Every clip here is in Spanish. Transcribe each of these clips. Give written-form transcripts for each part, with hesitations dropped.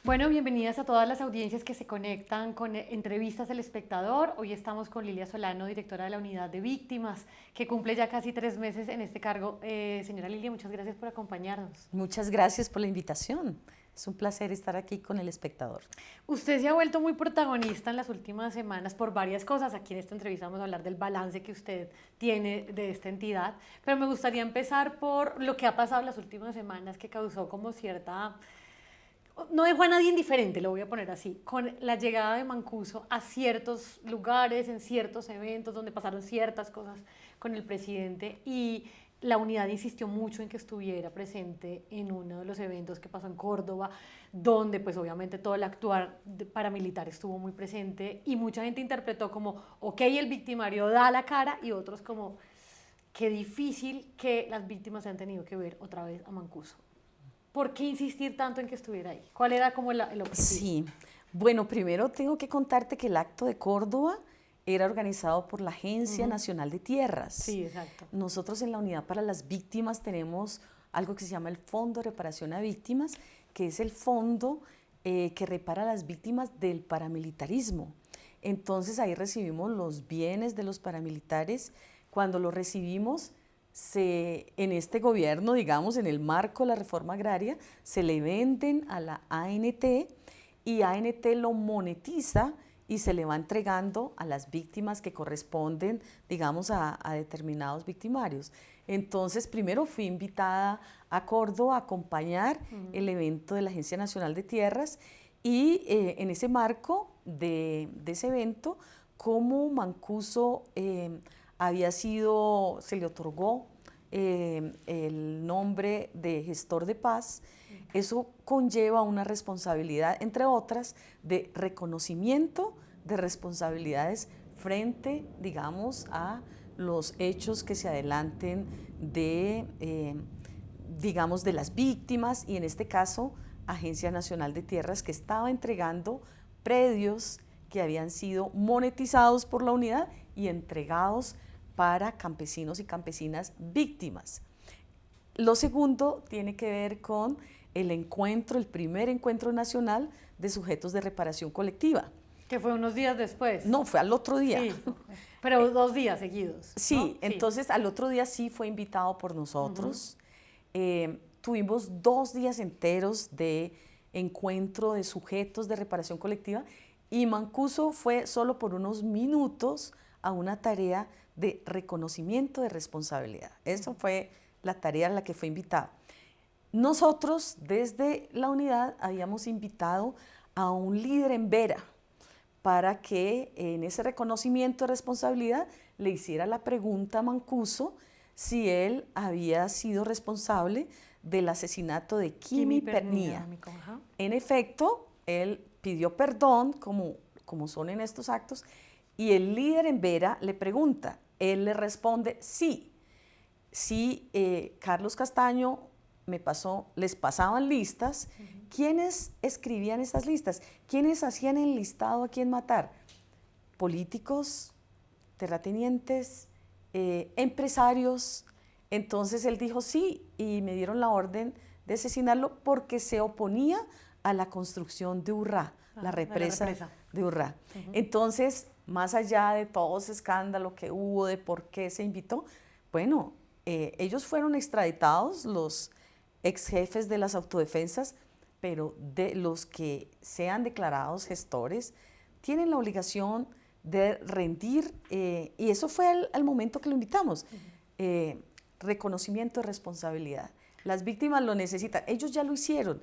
Bueno, bienvenidas a todas las audiencias que se conectan con entrevistas del espectador. Hoy estamos con Lilia Solano, directora de la Unidad de Víctimas, que cumple ya casi 3 meses en este cargo. Señora Lilia, muchas gracias por acompañarnos. Muchas gracias por la invitación. Es un placer estar aquí con el espectador. Usted se ha vuelto muy protagonista en las últimas semanas por varias cosas. Aquí en esta entrevista vamos a hablar del balance que usted tiene de esta entidad, pero me gustaría empezar por lo que ha pasado en las últimas semanas que causó como cierta... No dejó a nadie indiferente, lo voy a poner así, con la llegada de Mancuso a ciertos lugares, en ciertos eventos donde pasaron ciertas cosas con el presidente, y la unidad insistió mucho en que estuviera presente en uno de los eventos que pasó en Córdoba, donde pues obviamente todo el actuar paramilitar estuvo muy presente y mucha gente interpretó como, ok, el victimario da la cara, y otros como, qué difícil que las víctimas se han tenido que ver otra vez a Mancuso. ¿Por qué insistir tanto en que estuviera ahí? ¿Cuál era como el objetivo? Sí, bueno, primero tengo que contarte que el acto de Córdoba era organizado por la Agencia Nacional de Tierras. Sí, exacto. Nosotros en la Unidad para las Víctimas tenemos algo que se llama el Fondo de Reparación a Víctimas, que es el fondo que repara a las víctimas del paramilitarismo. Entonces ahí recibimos los bienes de los paramilitares. Cuando los recibimos, en este gobierno, digamos, en el marco de la reforma agraria, se le venden a la ANT y ANT lo monetiza y se le va entregando a las víctimas que corresponden, digamos, a determinados victimarios. Entonces, primero fui invitada a Córdoba a acompañar el evento de la Agencia Nacional de Tierras y en ese marco de ese evento, como Mancuso se le otorgó el nombre de gestor de paz, eso conlleva una responsabilidad, entre otras, de reconocimiento de responsabilidades frente, digamos, a los hechos que se adelanten digamos, de las víctimas, y en este caso, Agencia Nacional de Tierras, que estaba entregando predios que habían sido monetizados por la unidad y entregados para campesinos y campesinas víctimas. Lo segundo tiene que ver con el primer encuentro nacional de sujetos de reparación colectiva. Que fue unos días después. No, fue al otro día. Sí, pero 2 días seguidos. Sí, ¿no? entonces al otro día sí fue invitado por nosotros. Tuvimos 2 días enteros de encuentro de sujetos de reparación colectiva, y Mancuso fue solo por unos minutos a una tarea de reconocimiento de responsabilidad. Eso fue la tarea a la que fue invitado. Nosotros desde la unidad habíamos invitado a un líder en Vera para que en ese reconocimiento de responsabilidad le hiciera la pregunta a Mancuso si él había sido responsable del asesinato de Quimi Pernía. En efecto, él pidió perdón, como son en estos actos, y el líder en Vera le pregunta, él le responde sí. Sí, Carlos Castaño les pasaban listas. ¿Quiénes escribían estas listas? ¿Quiénes hacían el listado a quién matar? Políticos, terratenientes, empresarios. Entonces él dijo sí, y me dieron la orden de asesinarlo porque se oponía a la construcción de Urrá, la represa de Urrá. Entonces, más allá de todo ese escándalo que hubo de por qué se invitó, bueno, ellos fueron extraditados, los ex jefes de las autodefensas, pero de los que sean declarados gestores, tienen la obligación de rendir, y eso fue al momento que lo invitamos, reconocimiento de responsabilidad. Las víctimas lo necesitan, ellos ya lo hicieron,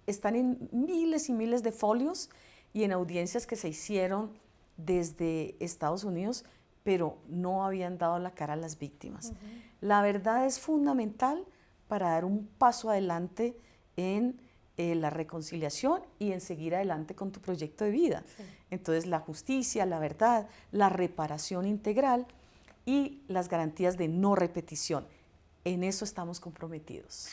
están en miles y miles de folios y en audiencias que se hicieron desde Estados Unidos, pero no habían dado la cara a las víctimas. La verdad es fundamental para dar un paso adelante en la reconciliación y en seguir adelante con tu proyecto de vida. Sí. Entonces, la justicia, la verdad, la reparación integral y las garantías de no repetición. En eso estamos comprometidos.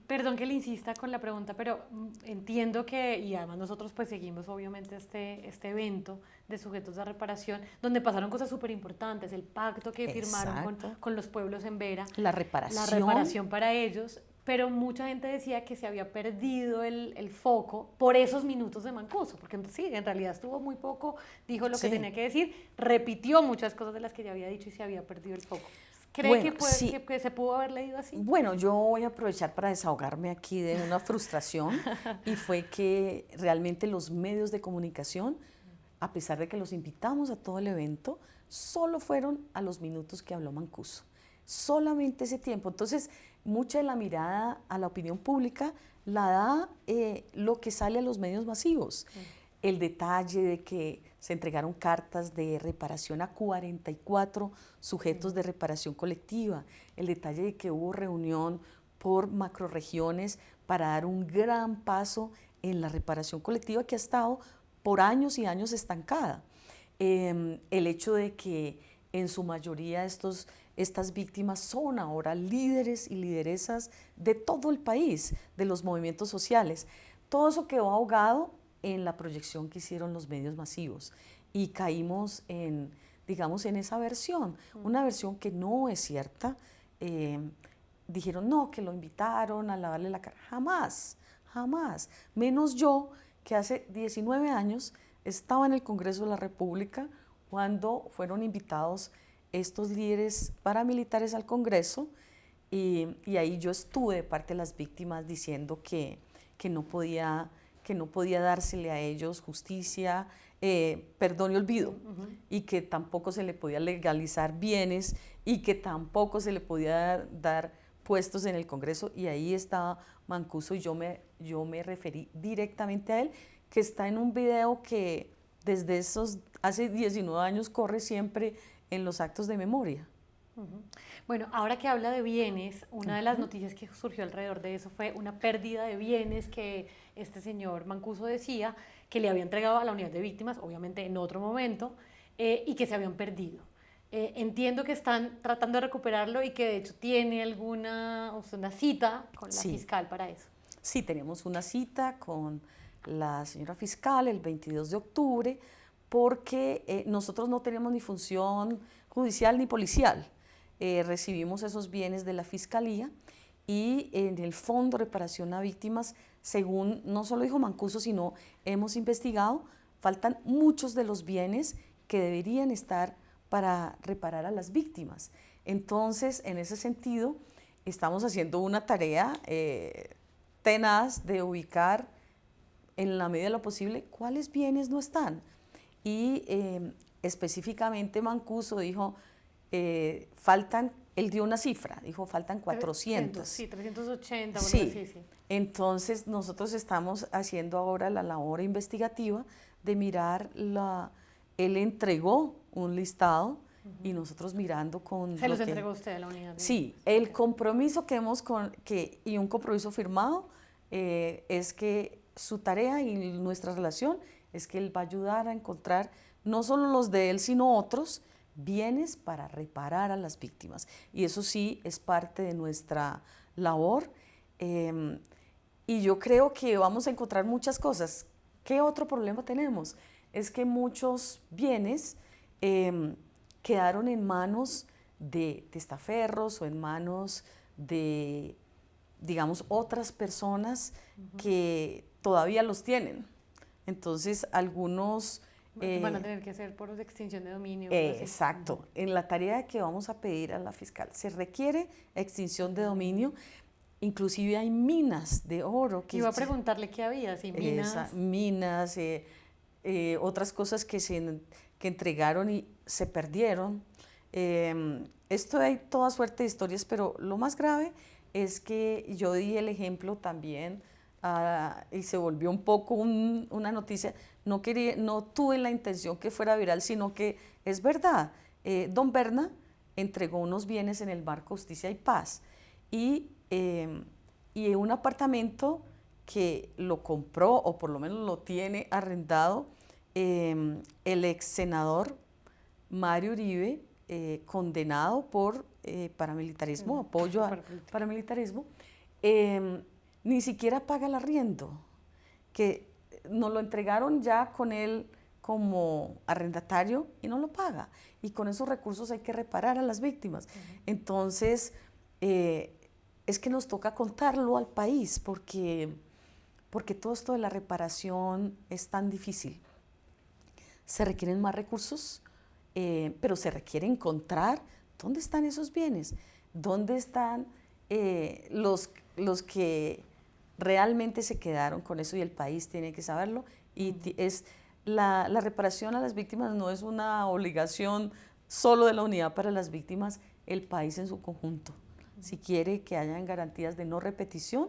Perdón que le insista con la pregunta, pero entiendo que, y además nosotros pues seguimos obviamente este evento de sujetos de reparación, donde pasaron cosas súper importantes, el pacto que firmaron con los pueblos en Vera. La reparación para ellos, pero mucha gente decía que se había perdido el foco por esos minutos de Mancuso, porque sí, en realidad estuvo muy poco, dijo lo que Sí. tenía que decir, repitió muchas cosas de las que ya había dicho y se había perdido el foco. ¿Cree Bueno, sí. que se pudo haber leído así? Bueno, yo voy a aprovechar para desahogarme aquí de una frustración y fue que realmente los medios de comunicación, a pesar de que los invitamos a todo el evento, solo fueron a los minutos que habló Mancuso. Solamente ese tiempo. Entonces, mucha de la mirada a la opinión pública la da lo que sale a los medios masivos. El detalle de que se entregaron cartas de reparación a 44 sujetos de reparación colectiva, el detalle de que hubo reunión por macrorregiones para dar un gran paso en la reparación colectiva que ha estado por años y años estancada. El hecho de que en su mayoría estas víctimas son ahora líderes y lideresas de todo el país, de los movimientos sociales. Todo eso quedó ahogado en la proyección que hicieron los medios masivos y caímos en, digamos, en esa versión, una versión que no es cierta. Dijeron, no, que lo invitaron a lavarle la cara. Jamás, jamás. Menos yo, que hace 19 años estaba en el Congreso de la República cuando fueron invitados estos líderes paramilitares al Congreso y ahí yo estuve de parte de las víctimas diciendo que no podía dársele a ellos justicia, perdón y olvido, y que tampoco se le podía legalizar bienes y que tampoco se le podía dar puestos en el Congreso, y ahí estaba Mancuso y yo me referí directamente a él, que está en un video que desde hace 19 años corre siempre en los actos de memoria. Bueno, ahora que habla de bienes, una de las noticias que surgió alrededor de eso fue una pérdida de bienes que este señor Mancuso decía que le había entregado a la unidad de víctimas, obviamente en otro momento, y que se habían perdido. Entiendo que están tratando de recuperarlo y que de hecho tiene una cita con la fiscal para eso. Sí, tenemos una cita con la señora fiscal el 22 de octubre porque nosotros no tenemos ni función judicial ni policial. Recibimos esos bienes de la Fiscalía y en el Fondo de Reparación a Víctimas, según no solo dijo Mancuso, sino hemos investigado, faltan muchos de los bienes que deberían estar para reparar a las víctimas. Entonces, en ese sentido, estamos haciendo una tarea tenaz de ubicar en la medida de lo posible cuáles bienes no están. Y específicamente Mancuso dijo, faltan, él dio una cifra, dijo faltan 400. Sí, 380. Sí. Bueno, sí. Entonces nosotros estamos haciendo ahora la labor investigativa de mirar, él entregó un listado y nosotros mirando con... ¿Se los entregó usted a la unidad? Sí, el compromiso que hemos, y un compromiso firmado es que su tarea y nuestra relación es que él va a ayudar a encontrar no solo los de él, sino otros bienes para reparar a las víctimas. Y eso sí es parte de nuestra labor. Y yo creo que vamos a encontrar muchas cosas. ¿Qué otro problema tenemos? Es que muchos bienes quedaron en manos de testaferros o en manos de, digamos, otras personas que todavía los tienen. Entonces, algunos... van a tener que hacer por extinción de dominio. Exacto. En la tarea que vamos a pedir a la fiscal se requiere extinción de dominio. Inclusive hay minas de oro. Iba a preguntarle qué había, si minas. Minas, otras cosas que entregaron y se perdieron. Esto hay toda suerte de historias, pero lo más grave es que yo di el ejemplo también y se volvió un poco una noticia. No tuve la intención que fuera viral, sino que es verdad. Don Berna entregó unos bienes en el Marco Justicia y Paz y un apartamento que lo compró o por lo menos lo tiene arrendado el ex senador Mario Uribe, condenado por paramilitarismo, apoyo al paramilitarismo, ni siquiera paga el arriendo, que nos lo entregaron ya con él como arrendatario y no lo paga. Y con esos recursos hay que reparar a las víctimas. Entonces, es que nos toca contarlo al país porque todo esto de la reparación es tan difícil. Se requieren más recursos, pero se requiere encontrar dónde están esos bienes, dónde están los que realmente se quedaron con eso y el país tiene que saberlo. Y la reparación a las víctimas no es una obligación solo de la unidad para las víctimas, el país en su conjunto. Si quiere que hayan garantías de no repetición,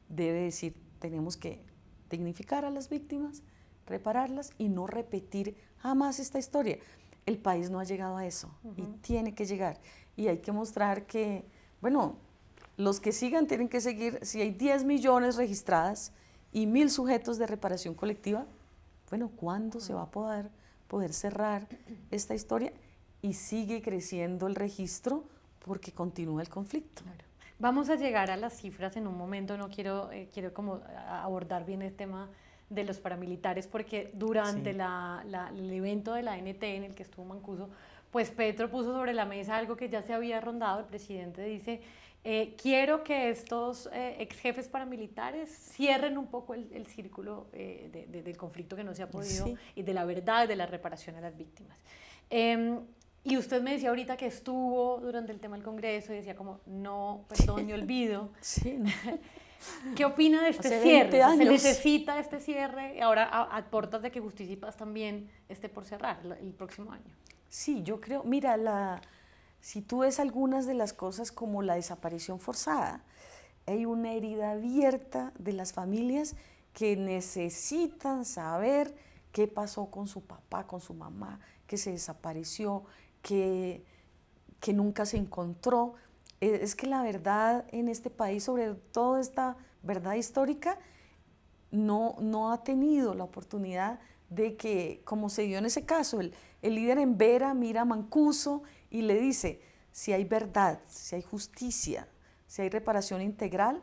debe decir, tenemos que dignificar a las víctimas, repararlas y no repetir jamás esta historia. El país no ha llegado a eso y tiene que llegar. Y hay que mostrar que, bueno, los que sigan tienen que seguir. Si hay 10 millones registradas y 1000 sujetos de reparación colectiva, bueno, ¿cuándo se va a poder cerrar esta historia? Y sigue creciendo el registro porque continúa el conflicto. Claro. Vamos a llegar a las cifras en un momento, no quiero como abordar bien el tema de los paramilitares, porque durante Sí. el evento de la ANT en el que estuvo Mancuso, pues Petro puso sobre la mesa algo que ya se había rondado. El presidente dice, quiero que estos ex jefes paramilitares cierren un poco el círculo del conflicto que no se ha podido, Sí. y de la verdad, de la reparación a las víctimas. Y usted me decía ahorita que estuvo durante el tema del Congreso y decía como, no, perdón, me olvido. Sí, no. ¿Qué opina de este Hace cierre? 20 O sea, ¿se años. necesita este cierre ahora a puertas de que Justicia y Paz también esté por cerrar el próximo año? Sí, yo creo, mira, si tú ves algunas de las cosas como la desaparición forzada, hay una herida abierta de las familias que necesitan saber qué pasó con su papá, con su mamá, que se desapareció, que nunca se encontró. Es que la verdad en este país, sobre todo esta verdad histórica, no ha tenido la oportunidad de que, como se dio en ese caso, el líder en Vera mira a Mancuso y le dice, si hay verdad, si hay justicia, si hay reparación integral,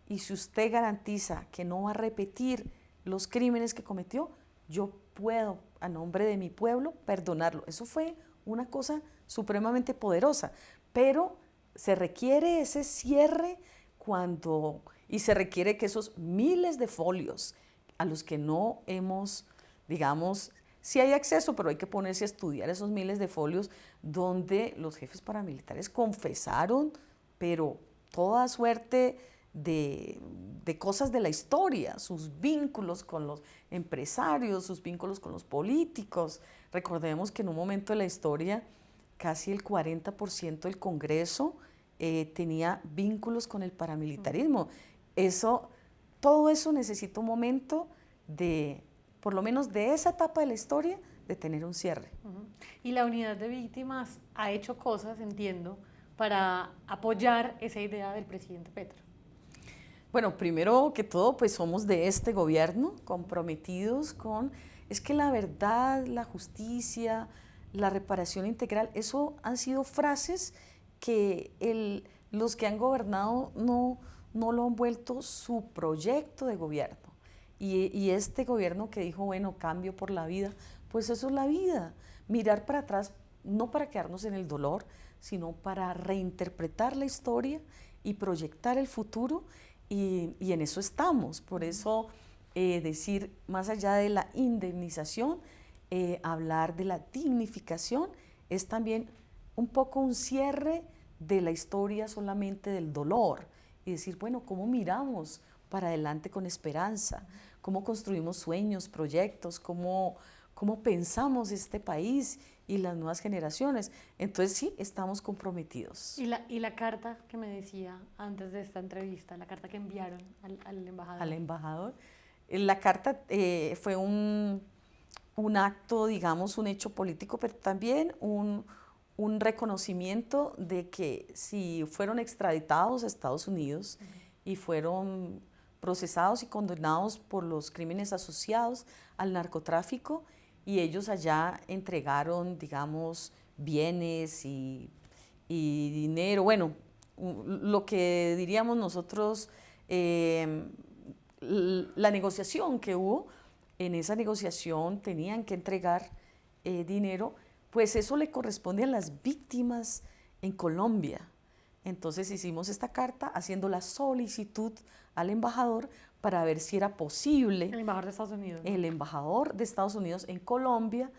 y si usted garantiza que no va a repetir los crímenes que cometió, yo puedo, a nombre de mi pueblo, perdonarlo. Eso fue una cosa supremamente poderosa, pero se requiere ese cierre y se requiere que esos miles de folios a los que no hemos, digamos, sí hay acceso, pero hay que ponerse a estudiar esos miles de folios donde los jefes paramilitares confesaron, pero toda suerte de cosas de la historia, sus vínculos con los empresarios, sus vínculos con los políticos. Recordemos que en un momento de la historia casi el 40% del Congreso tenía vínculos con el paramilitarismo. Todo eso necesita un momento por lo menos de esa etapa de la historia, de tener un cierre. Y la unidad de víctimas ha hecho cosas, entiendo, para apoyar esa idea del presidente Petro. Bueno, primero que todo, pues somos de este gobierno comprometidos es que la verdad, la justicia, la reparación integral, eso han sido frases que los que han gobernado no lo han vuelto su proyecto de gobierno. Y este gobierno que dijo, bueno, cambio por la vida, pues eso es la vida. Mirar para atrás, no para quedarnos en el dolor, sino para reinterpretar la historia y proyectar el futuro, y en eso estamos. Por eso decir, más allá de la indemnización, hablar de la dignificación es también un poco un cierre de la historia solamente del dolor y decir, bueno, ¿cómo miramos para adelante con esperanza? ¿Cómo construimos sueños, proyectos? ¿Cómo pensamos este país y las nuevas generaciones? Entonces sí, estamos comprometidos. Y la carta que me decía antes de esta entrevista, la carta que enviaron al embajador. Al embajador. La carta fue un acto, digamos, un hecho político, pero también un reconocimiento de que si fueron extraditados a Estados Unidos y fueron procesados y condenados por los crímenes asociados al narcotráfico, y ellos allá entregaron, digamos, bienes y dinero, bueno, lo que diríamos nosotros, la negociación que hubo, en esa negociación tenían que entregar dinero, pues eso le corresponde a las víctimas en Colombia. Entonces hicimos esta carta haciendo la solicitud al embajador para ver si era posible, El embajador de Estados Unidos, ¿no? el embajador de Estados Unidos en Colombia,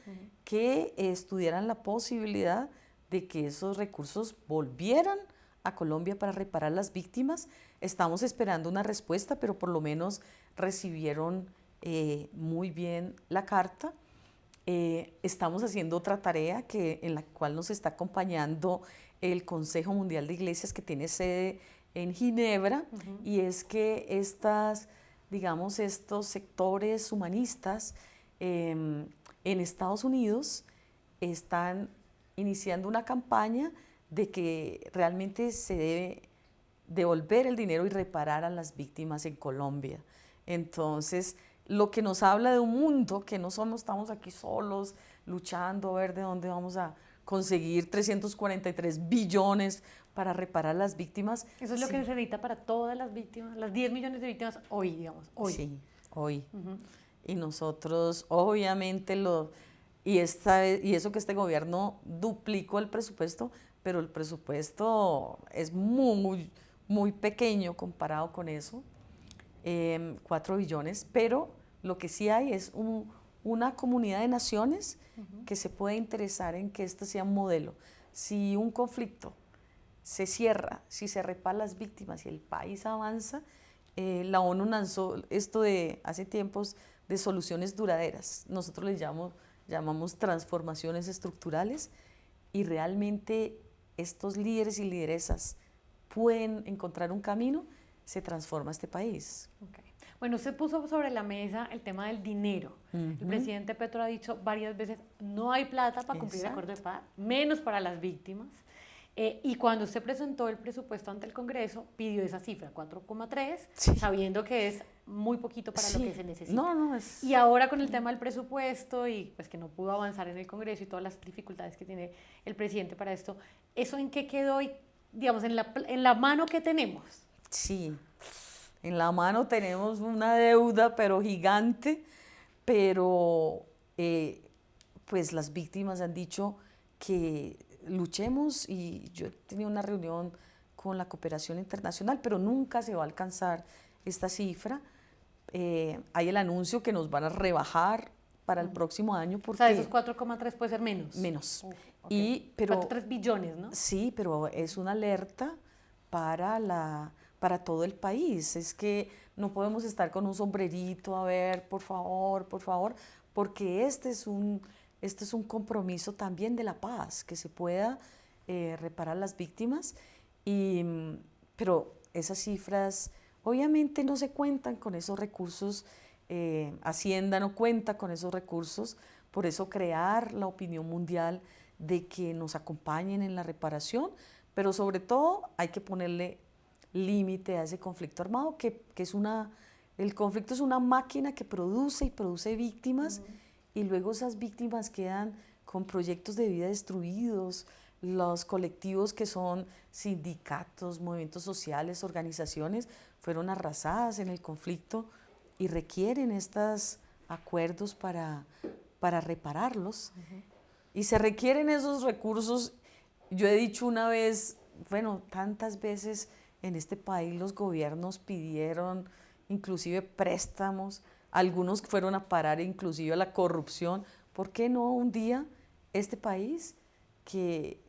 que estudiaran la posibilidad de que esos recursos volvieran a Colombia para reparar las víctimas. Estamos esperando una respuesta, pero por lo menos recibieron muy bien la carta. Estamos haciendo otra tarea en la cual nos está acompañando el Consejo Mundial de Iglesias, que tiene sede en Ginebra, y es que digamos, estos sectores humanistas en Estados Unidos están iniciando una campaña de que realmente se debe devolver el dinero y reparar a las víctimas en Colombia. Entonces, lo que nos habla de un mundo que no estamos aquí solos luchando a ver de dónde vamos a conseguir 343 billones para reparar las víctimas. Eso es lo que se necesita para todas las víctimas, las 10 millones de víctimas hoy, digamos, hoy. Sí, hoy. Y nosotros, obviamente, y eso que este gobierno duplicó el presupuesto, pero el presupuesto es muy, muy pequeño comparado con eso, 4 billones, pero lo que sí hay es una comunidad de naciones que se puede interesar en que esto sea un modelo. Si un conflicto se cierra, si se repara las víctimas y el país avanza, la ONU lanzó esto hace tiempos de soluciones duraderas. Nosotros les llamamos transformaciones estructurales, y realmente estos líderes y lideresas pueden encontrar un camino, se transforma este país. Okay. Bueno, usted puso sobre la mesa el tema del dinero. El presidente Petro ha dicho varias veces, no hay plata para cumplir el acuerdo de paz, menos para las víctimas. Y cuando usted presentó el presupuesto ante el Congreso, pidió esa cifra, 4,3, sí, sabiendo que es muy poquito para lo que se necesita. Y ahora con el tema del presupuesto y pues que no pudo avanzar en el Congreso y todas las dificultades que tiene el presidente para esto, ¿eso en qué quedó, digamos, en la mano que tenemos? Sí, en la mano tenemos una deuda, pero gigante, pero pues las víctimas han dicho que luchemos, y yo he tenido una reunión con la cooperación internacional, pero nunca se va a alcanzar esta cifra. Hay el anuncio que nos van a rebajar para el próximo año. Porque, o sea, esos 4,3 puede ser menos. Menos. Okay. 4,3 billones, ¿no? Sí, pero es una alerta para todo el país. Es que no podemos estar con un sombrerito, a ver, por favor, porque este es un compromiso también de la paz, que se pueda reparar las víctimas, pero esas cifras obviamente no se cuentan con esos recursos, Hacienda no cuenta con esos recursos, por eso crear la opinión mundial de que nos acompañen en la reparación, pero sobre todo hay que ponerle límite a ese conflicto armado, el conflicto es una máquina que produce y produce víctimas, y luego esas víctimas quedan con proyectos de vida destruidos. Los colectivos que son sindicatos, movimientos sociales, organizaciones, fueron arrasadas en el conflicto y requieren estos acuerdos para repararlos. Y se requieren esos recursos. Yo he dicho una vez, bueno, tantas veces en este país los gobiernos pidieron inclusive préstamos, algunos fueron a parar inclusive a la corrupción. ¿Por qué no un día este país que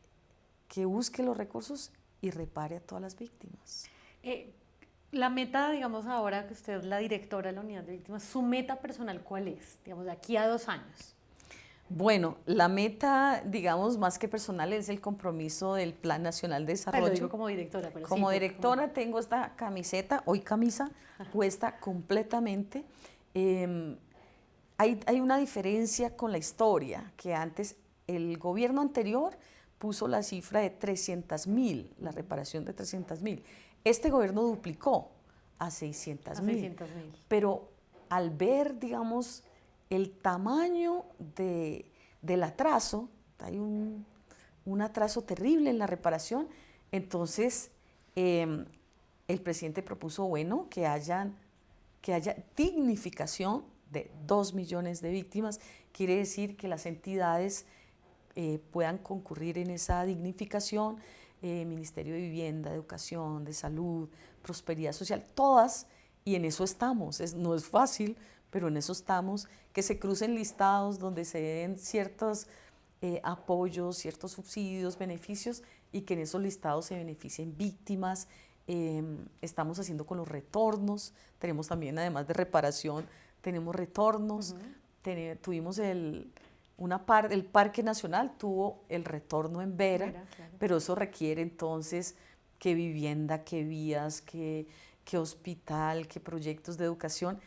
busque los recursos y repare a todas las víctimas? La meta, digamos, ahora que usted es la directora de la unidad de víctimas, ¿su meta personal cuál es, digamos, de aquí a 2 años? Bueno, la meta, digamos, más que personal, es el compromiso del Plan Nacional de Desarrollo. Pero digo como directora. Pero como directora tengo esta camiseta, hoy camisa, puesta completamente. Hay una diferencia con la historia, que antes el gobierno anterior puso la cifra de 300.000, la reparación de 300.000. Este gobierno duplicó a 600.000. Pero al ver, digamos, el tamaño del atraso, hay un atraso terrible en la reparación, entonces el presidente propuso, bueno, que haya dignificación de 2 millones de víctimas. Quiere decir que las entidades puedan concurrir en esa dignificación, Ministerio de Vivienda, de Educación, de Salud, Prosperidad Social, todas, y en eso estamos. No es fácil, pero en eso estamos, que se crucen listados donde se den ciertos apoyos, ciertos subsidios, beneficios, y que en esos listados se beneficien víctimas. Estamos haciendo con los retornos, tenemos también, además de reparación, tenemos retornos. Tuvimos el Parque Nacional tuvo el retorno en Vera, claro. Pero eso requiere entonces que vivienda, que vías, que hospital, que proyectos de educación.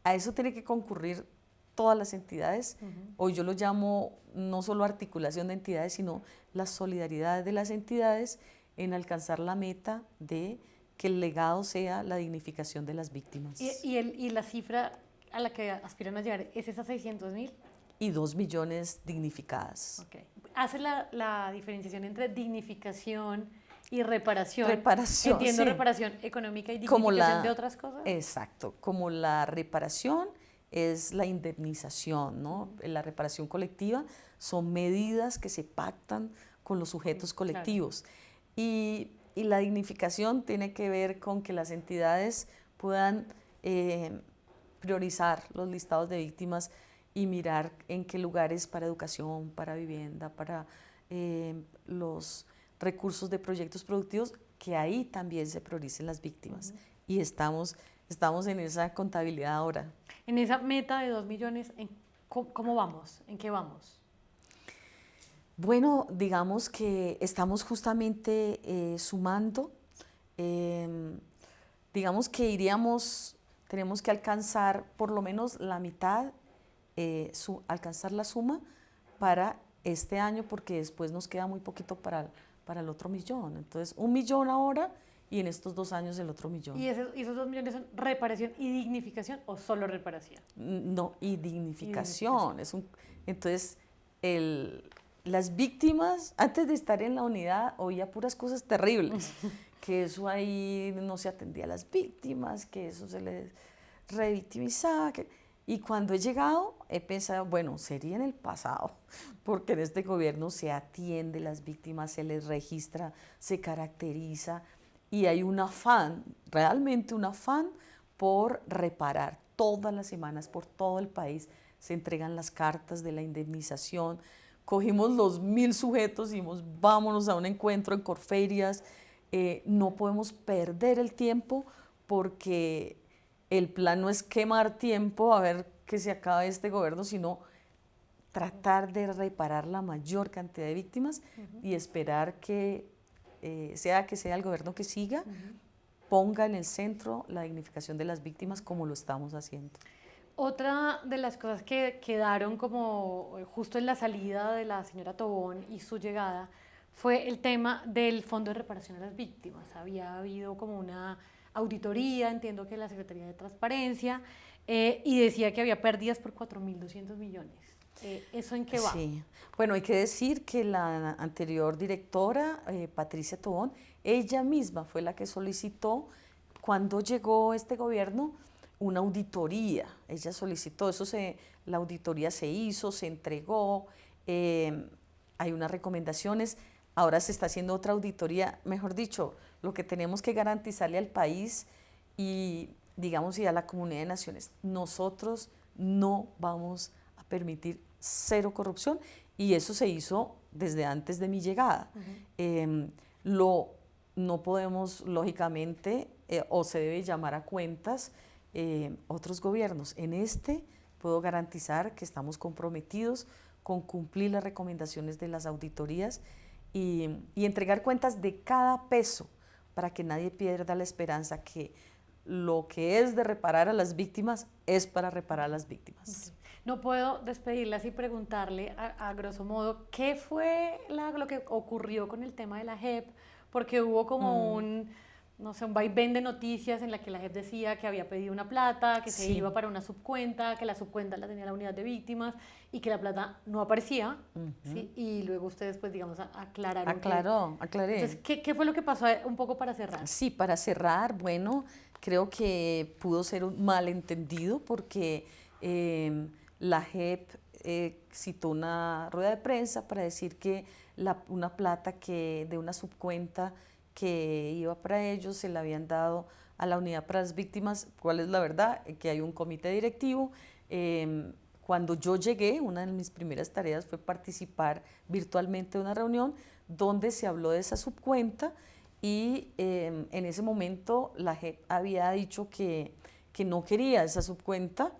A eso tiene que concurrir todas las entidades. Hoy yo lo llamo no solo articulación de entidades, sino la solidaridad de las entidades en alcanzar la meta de que el legado sea la dignificación de las víctimas. ¿Y la cifra a la que aspiran a llegar es esas 600.000? Y 2 millones dignificadas. Okay. ¿Hace la diferenciación entre dignificación y reparación? Reparación, entiendo, sí. Reparación económica y dignificación de otras cosas. Exacto, como la reparación es la indemnización, ¿no? La reparación colectiva son medidas que se pactan con los sujetos colectivos. Claro. Y la dignificación tiene que ver con que las entidades puedan priorizar los listados de víctimas y mirar en qué lugares para educación, para vivienda, para los recursos de proyectos productivos, que ahí también se prioricen las víctimas. Y estamos en esa contabilidad ahora. En esa meta de 2 millones, ¿cómo vamos? ¿En qué vamos? Bueno, digamos que estamos justamente sumando. Digamos que tenemos que alcanzar por lo menos la mitad, alcanzar la suma para este año, porque después nos queda muy poquito para el otro millón. Entonces, 1 millón ahora y en estos 2 años el otro millón. ¿Y esos 2 millones son reparación y dignificación o solo reparación? No, y dignificación. Entonces, las víctimas, antes de estar en la unidad, oía puras cosas terribles, que eso ahí no se atendía a las víctimas, que eso se les revictimizaba. Y cuando he llegado, he pensado, bueno, sería en el pasado, porque en este gobierno se atiende a las víctimas, se les registra, se caracteriza, y hay un afán, realmente un afán por reparar. Todas las semanas, por todo el país, se entregan las cartas de la indemnización. Cogimos los 1.000 sujetos y dijimos, vámonos a un encuentro en Corferias. No podemos perder el tiempo, porque el plan no es quemar tiempo a ver que se acabe este gobierno, sino tratar de reparar la mayor cantidad de víctimas y esperar que sea el gobierno que siga, ponga en el centro la dignificación de las víctimas como lo estamos haciendo. Otra de las cosas que quedaron como justo en la salida de la señora Tobón y su llegada fue el tema del Fondo de Reparación a las Víctimas. Había habido como una auditoría, entiendo que la Secretaría de Transparencia, y decía que había pérdidas por 4.200 millones. ¿Eso en qué va? Sí, bueno, hay que decir que la anterior directora, Patricia Tobón, ella misma fue la que solicitó, cuando llegó este gobierno, una auditoría. Ella solicitó, la auditoría se hizo, se entregó, hay unas recomendaciones, ahora se está haciendo otra auditoría. Mejor dicho, lo que tenemos que garantizarle al país y, digamos, y a la comunidad de naciones, nosotros no vamos a permitir cero corrupción, y eso se hizo desde antes de mi llegada. No podemos, lógicamente, o se debe llamar a cuentas otros gobiernos. En puedo garantizar que estamos comprometidos con cumplir las recomendaciones de las auditorías y entregar cuentas de cada peso, para que nadie pierda la esperanza que lo que es de reparar a las víctimas es para reparar a las víctimas. Okay. No puedo despedirla sin preguntarle a grosso modo qué fue lo que ocurrió con el tema de la JEP, porque hubo como un vaivén de noticias en la que la JEP decía que había pedido una plata, que se iba para una subcuenta, que la subcuenta la tenía la unidad de víctimas y que la plata no aparecía, ¿sí? Y luego ustedes, pues, digamos, aclararon. Aclaré. Entonces, ¿qué fue lo que pasó un poco para cerrar? Sí, para cerrar, bueno, creo que pudo ser un malentendido, porque la JEP citó una rueda de prensa para decir que una plata de una subcuenta que iba para ellos, se la habían dado a la unidad para las víctimas. ¿Cuál es la verdad? Que hay un comité directivo. Cuando yo llegué, una de mis primeras tareas fue participar virtualmente de una reunión donde se habló de esa subcuenta y en ese momento la JEP había dicho que no quería esa subcuenta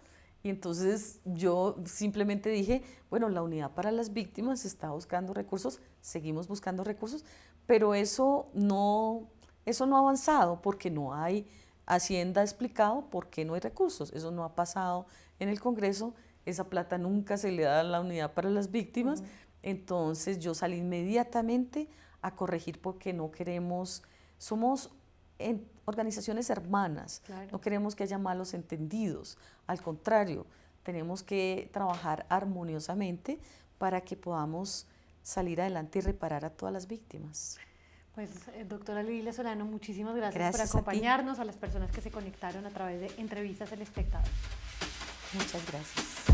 y entonces yo simplemente dije, bueno, la unidad para las víctimas está buscando recursos, seguimos buscando recursos, pero eso no ha avanzado porque no hay, Hacienda ha explicado por qué no hay recursos, eso no ha pasado en el Congreso, esa plata nunca se le da a la unidad para las víctimas, entonces yo salí inmediatamente a corregir porque no queremos, somos organizaciones hermanas, Claro. no queremos que haya malos entendidos, al contrario, tenemos que trabajar armoniosamente para que podamos salir adelante y reparar a todas las víctimas. Pues, doctora Lilia Solano, muchísimas gracias por Gracias a ti. acompañarnos, a las personas que se conectaron a través de Entrevistas El Espectador. Muchas gracias.